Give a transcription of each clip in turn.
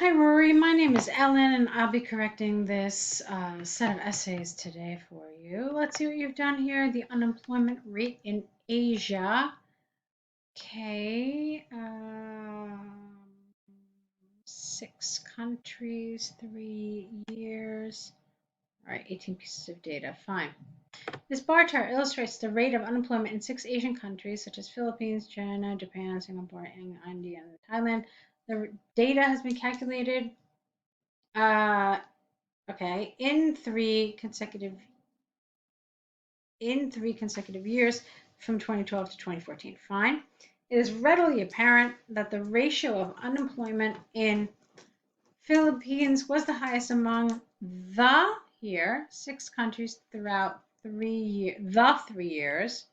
Hi, Rory. My name is Ellen, and I'll be correcting this set of essays today for you. Let's see what you've done here. The unemployment rate in Asia. Okay. 6 countries, 3 years. All right, 18 pieces of data. Fine. This bar chart illustrates the rate of unemployment in 6 Asian countries, such as Philippines, China, Japan, Singapore, and India, and Thailand. The data has been calculated uh, okay, in three consecutive years from 2012 to 2014. Fine. It is readily apparent that the ratio of unemployment in Philippines was the highest among the 6 countries throughout 3 years.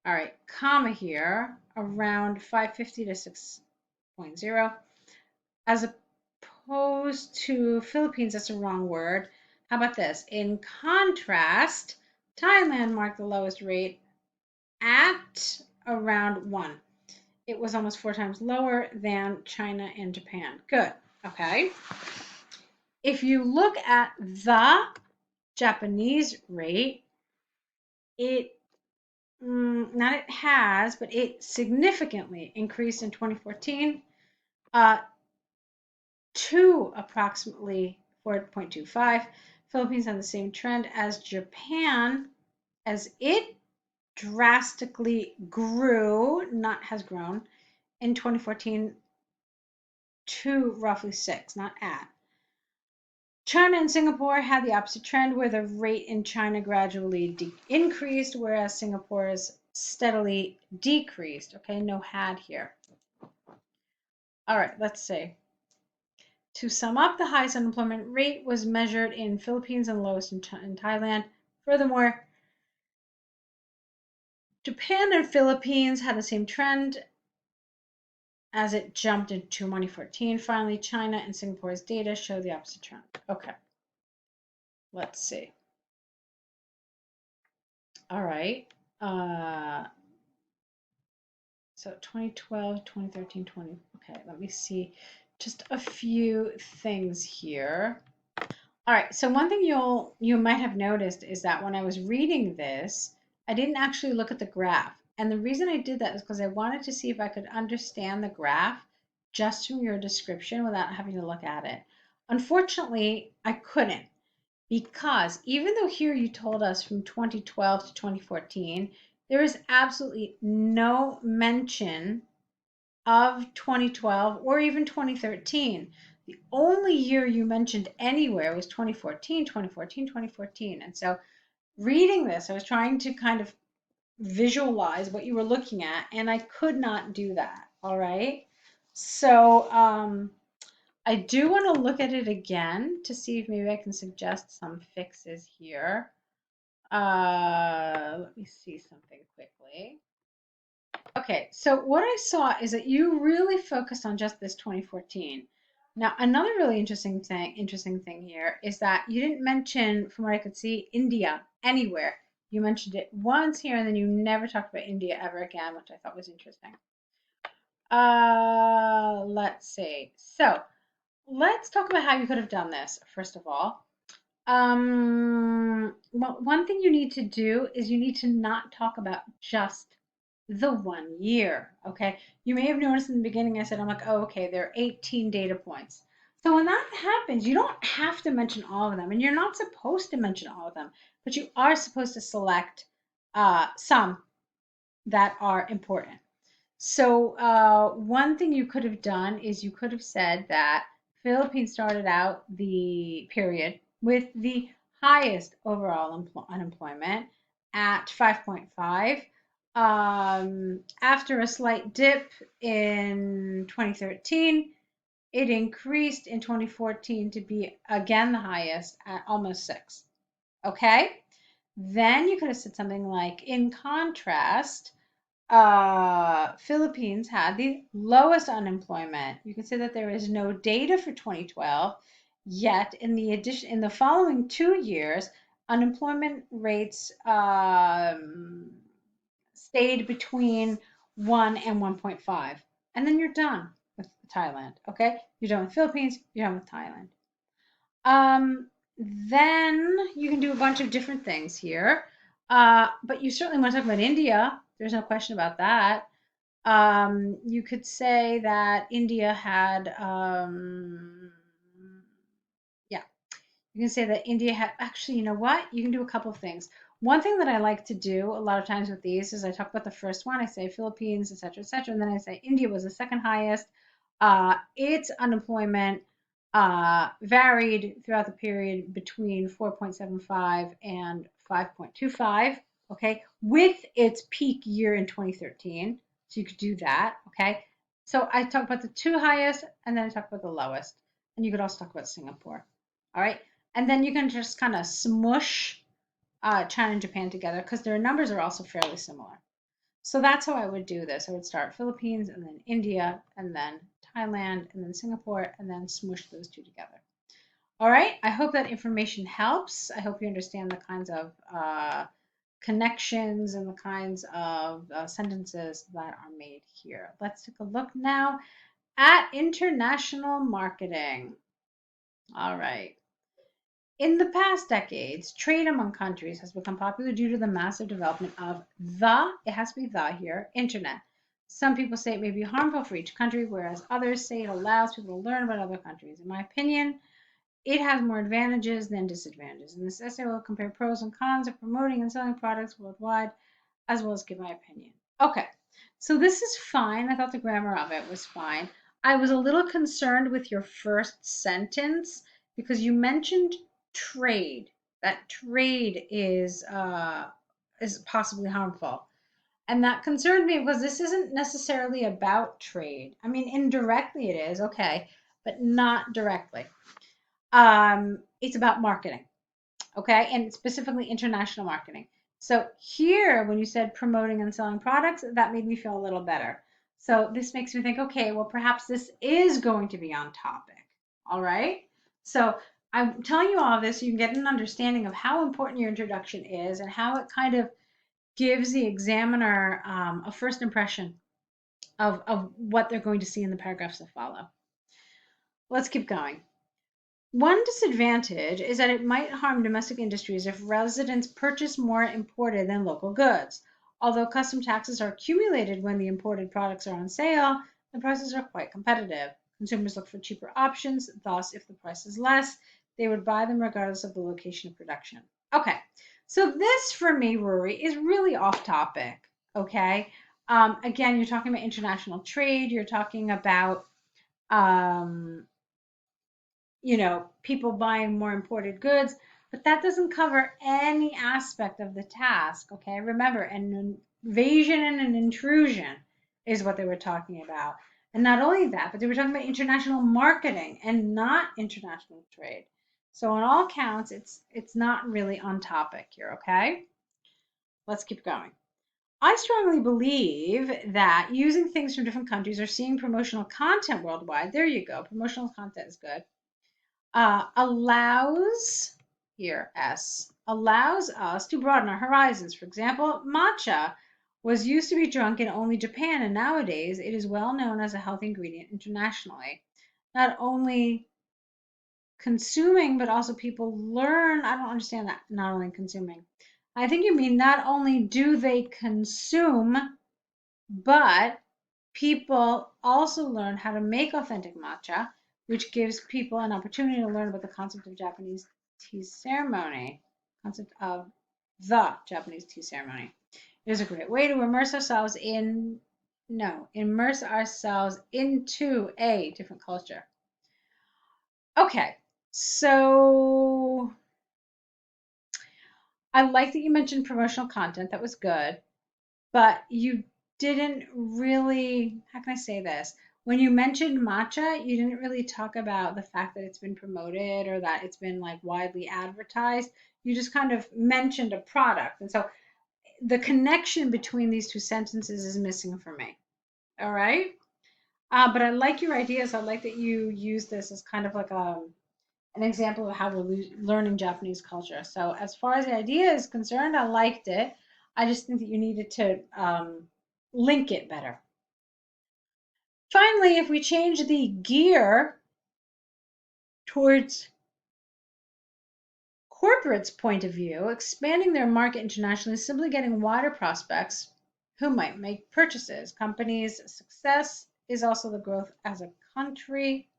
All right, comma here around 550 to 6.0 as opposed to Philippines. That's a wrong word. How about this? In contrast, Thailand marked the lowest rate at around 1. It was almost 4 times lower than China and Japan. Good. Okay. If you look at the Japanese rate, not it has, but it significantly increased in 2014 to approximately 4.25. Philippines had the same trend as Japan, as it drastically grew, not has grown, in 2014 to roughly 6, not at. China and Singapore had the opposite trend, where the rate in China gradually increased, whereas Singapore's steadily decreased. Okay, no had here. All right, let's see. To sum up, the highest unemployment rate was measured in Philippines and lowest in Thailand. Furthermore, Japan and Philippines had the same trend as it jumped in 2014. Finally, China and Singapore's data show the opposite trend. Okay, let's see. All right. So 2012, 2013, 20. Okay, let me see just a few things here. All right, so one thing you might have noticed is that when I was reading this, I didn't actually look at the graph. And the reason I did that is because I wanted to see if I could understand the graph just from your description without having to look at it. Unfortunately, I couldn't, because even though here you told us from 2012 to 2014, there is absolutely no mention of 2012 or even 2013. The only year you mentioned anywhere was 2014, 2014, 2014. And so reading this, I was trying to kind of visualize what you were looking at, and I could not do that. All right. So I do want to look at it again to see if maybe I can suggest some fixes here. Let me see something quickly. Okay, so what I saw is that you really focused on just this 2014. Now, another really interesting thing here is that you didn't mention, from what I could see, India anywhere. You mentioned it once here, and then you never talked about India ever again, which I thought was interesting. Let's see. So let's talk about how you could have done this, first of all. Well, one thing you need to do is you need to not talk about just the 1 year. Okay. You may have noticed in the beginning, I said, I'm like, oh, okay, there are 18 data points. So when that happens, you don't have to mention all of them, and you're not supposed to mention all of them, but you are supposed to select some that are important. So one thing you could have done is you could have said that Philippines started out the period with the highest overall unemployment at 5.5. After a slight dip in 2013, it increased in 2014 to be again the highest at almost 6. Okay? Then you could have said something like, in contrast, Philippines had the lowest unemployment. You can say that there is no data for 2012, yet in the following 2 years, unemployment rates stayed between 1 and 1.5, and then you're done Thailand. Okay, you're done with Philippines, you're done with Thailand. Um, then you can do a bunch of different things here. But you certainly want to talk about India. There's no question about that. You could say that India had, yeah, you can say that India had, actually, you know what? You can do a couple of things. One thing that I like to do a lot of times with these is I talk about the first one, I say Philippines, et cetera, and then I say India was the second highest. Its unemployment varied throughout the period between 4.75 and 5.25, okay, with its peak year in 2013. So you could do that, okay? So I talk about the two highest and then I talk about the lowest. And you could also talk about Singapore, all right? And then you can just kind of smush China and Japan together because their numbers are also fairly similar. So that's how I would do this. I would start Philippines and then India and then Thailand and then Singapore and then smush those two together. All right. I hope that information helps. I hope you understand the kinds of connections and the kinds of sentences that are made here. Let's take a look now at international marketing. All right. In the past decades, trade among countries has become popular due to the massive development of it has to be the here, internet. Some people say it may be harmful for each country, whereas others say it allows people to learn about other countries. In my opinion, it has more advantages than disadvantages. In this essay, we'll compare pros and cons of promoting and selling products worldwide, as well as give my opinion. Okay, so this is fine. I thought the grammar of it was fine. I was a little concerned with your first sentence because you mentioned trade. That trade is possibly harmful. And that concerned me because this isn't necessarily about trade. I mean, indirectly it is, okay, but not directly. It's about marketing, okay, and specifically international marketing. So here, when you said promoting and selling products, that made me feel a little better. So this makes me think, okay, well, perhaps this is going to be on topic. All right. So I'm telling you all this so you can get an understanding of how important your introduction is and how it kind of gives the examiner a first impression of what they're going to see in the paragraphs that follow. Let's keep going. One disadvantage is that it might harm domestic industries if residents purchase more imported than local goods. Although custom taxes are accumulated when the imported products are on sale, the prices are quite competitive. Consumers look for cheaper options, thus, if the price is less, they would buy them regardless of the location of production. Okay, so this for me, Ruri, is really off topic. Okay, again, you're talking about international trade, you're talking about um, people buying more imported goods, but that doesn't cover any aspect of the task. Okay, remember, an invasion and an intrusion is what they were talking about. And not only that, but they were talking about international marketing and not international trade. So on all counts, it's not really on topic here, okay? Let's keep going. I strongly believe that using things from different countries or seeing promotional content worldwide, there you go, promotional content is good, allows, here S, allows us to broaden our horizons. For example, matcha was used to be drunk in only Japan, and nowadays it is well known as a healthy ingredient internationally. Not only consuming, but also people learn. I don't understand that. Not only consuming. I think you mean not only do they consume, but people also learn how to make authentic matcha, which gives people an opportunity to learn about the concept of Japanese tea ceremony, concept of the Japanese tea ceremony. It is a great way to immerse ourselves immerse ourselves into a different culture. Okay, so I like that you mentioned promotional content. That was good. But you didn't really, how can I say this? When you mentioned matcha, you didn't really talk about the fact that it's been promoted or that it's been like widely advertised. You just kind of mentioned a product. And so the connection between these two sentences is missing for me. All right. But I like your ideas. I like that you use this as kind of like an example of how we're learning Japanese culture. So as far as the idea is concerned, I liked it. I just think that you needed to link it better. Finally, if we change the gear towards corporates' point of view, expanding their market internationally is simply getting wider prospects who might make purchases. Companies' success is also the growth as a country,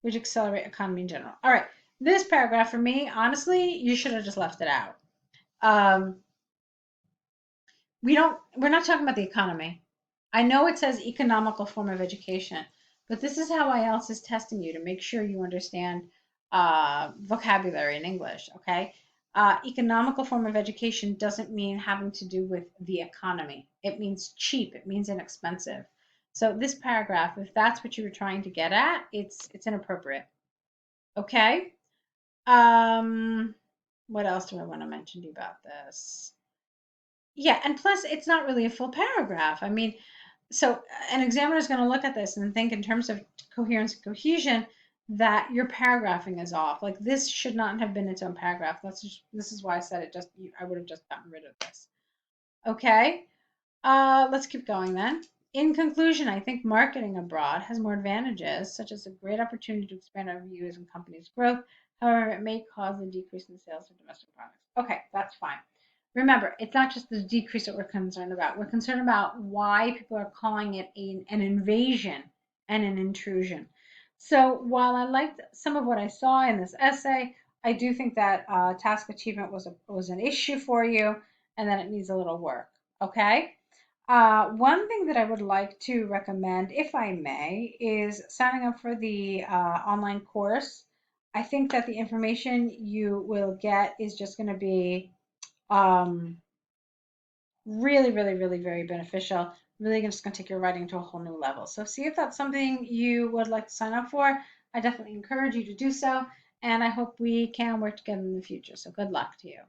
which accelerate economy in general. All right, this paragraph for me, honestly, you should have just left it out. Um, we're not talking about the economy. I know it says economical form of education, but this is how IELTS is testing you to make sure you understand vocabulary in English, okay? Economical form of education doesn't mean having to do with the economy. It means cheap, it means inexpensive. So this paragraph, if that's what you were trying to get at, it's inappropriate. Okay? Um, what else do I want to mention to you about this? Yeah, and plus it's not really a full paragraph. I mean, so an examiner is going to look at this and think in terms of coherence and cohesion that your paragraphing is off. Like this should not have been its own paragraph. This is why I said it just I would have just gotten rid of this. Okay. Let's keep going then. In conclusion, I think marketing abroad has more advantages, such as a great opportunity to expand our views and companies' growth. However, it may cause a decrease in sales of domestic products. Okay, that's fine. Remember, it's not just the decrease that we're concerned about. We're concerned about why people are calling it an invasion and an intrusion. So while I liked some of what I saw in this essay, I do think that task achievement was an issue for you, and that it needs a little work. Okay. One thing that I would like to recommend, if I may, is signing up for the online course. I think that the information you will get is just going to be um, really, really, really very beneficial. Really just going to take your writing to a whole new level. So see if that's something you would like to sign up for. I definitely encourage you to do so, and I hope we can work together in the future. So good luck to you.